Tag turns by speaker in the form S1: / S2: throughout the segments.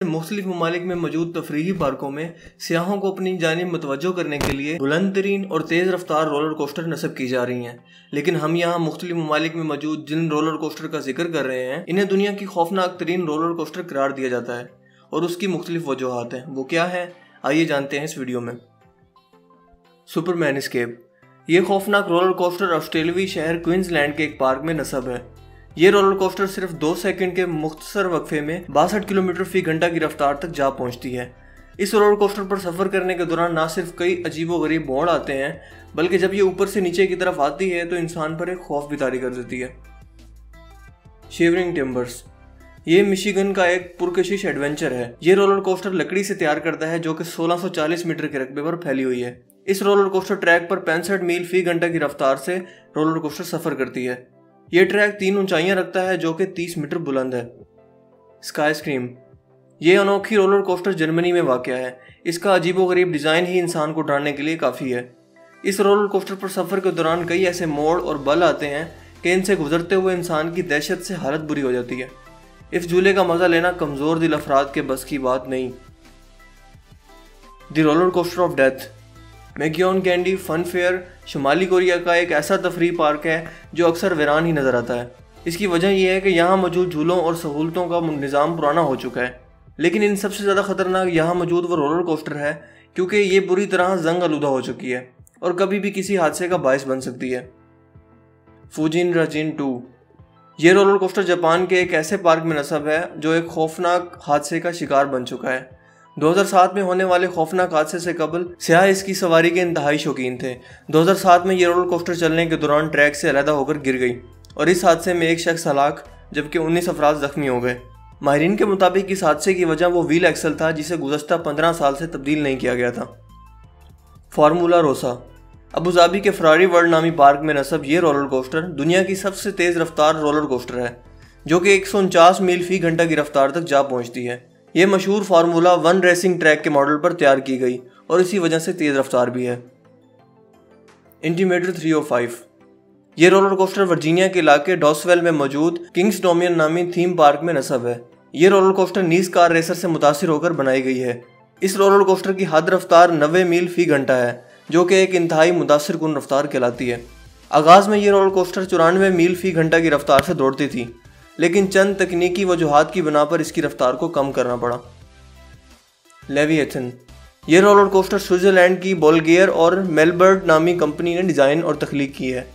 S1: मुख्तलिफ ममालिक में मौजूद तफरीही पार्कों में सियाहों को अपनी जानिब मुतवज्जो करने के लिए बुलंद तरीन और तेज़ रफ्तार रोलर कोस्टर नस्ब की जा रही हैं। लेकिन हम यहाँ मुख्तलिफ ममालिक में मौजूद जिन रोलर कोस्टर का जिक्र कर रहे हैं, इन्हें दुनिया की खौफनाक तरीन रोलर कोस्टर करार दिया जाता है और उसकी मुख्तलिफ वजूहात हैं। वो क्या है, आइए जानते हैं इस वीडियो में। Superman escape. ये खौफनाक रोलर कोस्टर ऑस्ट्रेलियाई शहर क्वींसलैंड के एक पार्क में नस्ब है। ये रोलर कोस्टर सिर्फ 2 सेकंड के मुख्तसर वक्फे में 62 किलोमीटर फी घंटा की रफ्तार तक जा पहुंचती है। इस रोलर कोस्टर पर सफ़र करने के दौरान ना सिर्फ कई अजीबो गरीब मोड़ आते हैं, बल्कि जब ये ऊपर से नीचे की तरफ आती है तो इंसान पर एक खौफ भी तारी कर देती है। Shivering timbers. ये मिशिगन का एक पुरकशिश एडवेंचर है। ये रोलर कोस्टर लकड़ी से तैयार करता है जो कि 1640 मीटर के रकबे पर फैली हुई है। इस रोलर कोस्टर ट्रैक पर 65 मील फी घंटा की रफ्तार से रोलर कोस्टर सफ़र करती है। यह ट्रैक 3 ऊंचाइयां रखता है जो कि 30 मीटर बुलंद है। Sky scream. ये अनोखी रोलर कोस्टर जर्मनी में वाक़या है। इसका अजीबोगरीब डिज़ाइन ही इंसान को डराने के लिए काफ़ी है। इस रोलर कोस्टर पर सफ़र के दौरान कई ऐसे मोड़ और बल आते हैं कि इनसे गुजरते हुए इंसान की दहशत से हालत बुरी हो जाती है। इस झूले का मज़ा लेना कमज़ोर दिल अफराद के बस की बात नहीं। The roller coaster of death. मैक्योन कैंडी फन फेयर शुमाली कोरिया का एक ऐसा तफरीह पार्क है जो अक्सर वीरान ही नज़र आता है। इसकी वजह यह है कि यहाँ मौजूद झूलों और सहूलतों का निज़ाम पुराना हो चुका है, लेकिन इन सबसे ज़्यादा ख़तरनाक यहाँ मौजूद वो रोलर कोस्टर है क्योंकि ये बुरी तरह जंग आलूदा हो चुकी है और कभी भी किसी हादसे का बायस बन सकती है। फुजिन राजिन 2। ये रोलर कोस्टर जापान के एक ऐसे पार्क में नस्ब है जो एक खौफनाक हादसे का शिकार बन चुका है। 2007 में होने वाले खौफनाक हादसे से कबल सियाह इसकी सवारी के इंतहाई शौकीन थे। 2007 में ये रोलर कोस्टर चलने के दौरान ट्रैक से अलहदा होकर गिर गई और इस हादसे में एक शख्स हलाक जबकि 19 अफराद जख्मी हो गए। माहिरीन के मुताबिक इस हादसे की वजह वो व्हील एक्सल था जिसे गुज़श्ता 15 साल से तब्दील नहीं किया गया था। फार्मूला रोसा। अबू धाबी के फरारी वर्ल्ड नामी पार्क में नस्ब ये रोलर कोस्टर दुनिया की सबसे तेज़ रफ्तार रोलर कोस्टर है जो कि 149 मील फी घंटा की रफ्तार तक जा पहुँचती है। यह मशहूर फार्मूला 1 रेसिंग ट्रैक के मॉडल पर तैयार की गई और इसी वजह से तेज़ रफ्तार भी है। इंटीमेटर 305। ये रोलर कोस्टर वर्जीनिया के इलाके डॉसवेल में मौजूद किंग्स डोमिनियन नामी थीम पार्क में नस्ब है। ये रोलर कोस्टर नीस कार रेसर से मुतासिर होकर बनाई गई है। इस रोलर कोस्टर की हद रफ्तार 90 मील फी घंटा है जो कि एक इंतहाई मुतासिर कुन रफ्तार कहलाती है। आगाज़ में ये रोलर कोस्टर 94 मील फी घंटा की रफ्तार से दौड़ती थी, लेकिन चंद तकनीकी वजूहात की बिना पर इसकी रफ्तार को कम करना पड़ा। लेविएथन। ये रोलर कोस्टर स्विट्ज़रलैंड की बोलगेयर और मेलबर्ट नामी कंपनी ने डिज़ाइन और तख्लीक की है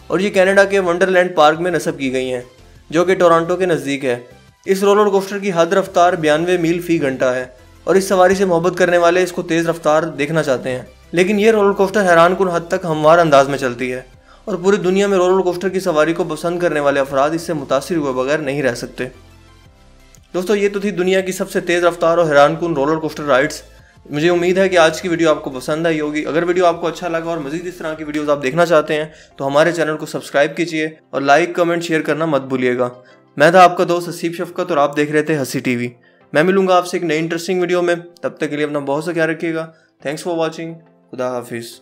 S1: और ये कनाडा के वंडरलैंड पार्क में नस्ब की गई हैं जो कि टोरंटो के नज़दीक है। इस रोलर कोस्टर की हद रफ्तार 92 मील फी घंटा है और इस सवारी से मोहब्बत करने वाले इसको तेज़ रफ्तार देखना चाहते हैं, लेकिन ये रोलर कोस्टर हैरान कुन हद तक हमवार अंदाज में चलती है और पूरी दुनिया में रोलर कोस्टर की सवारी को पसंद करने वाले अफराद इससे मुतासिर हुए बगैर नहीं रह सकते। दोस्तों, ये तो थी दुनिया की सबसे तेज़ रफ्तार और हैरानकुन रोलर कोस्टर राइड्स। मुझे उम्मीद है कि आज की वीडियो आपको पसंद आई होगी। अगर वीडियो आपको अच्छा लगा और मज़ीद इस तरह की वीडियोस आप देखना चाहते हैं तो हमारे चैनल को सब्सक्राइब कीजिए और लाइक कमेंट शेयर करना मत भूलिएगा। मैं था आपका दोस्त हसीब शफकत और आप देख रहे थे हसी टीवी। मैं मिलूंगा आपसे एक नई इंटरेस्टिंग वीडियो में। तब तक के लिए अपना बहुत सा ख्याल रखिएगा। Thanks for watching. खुदा हाफिज़।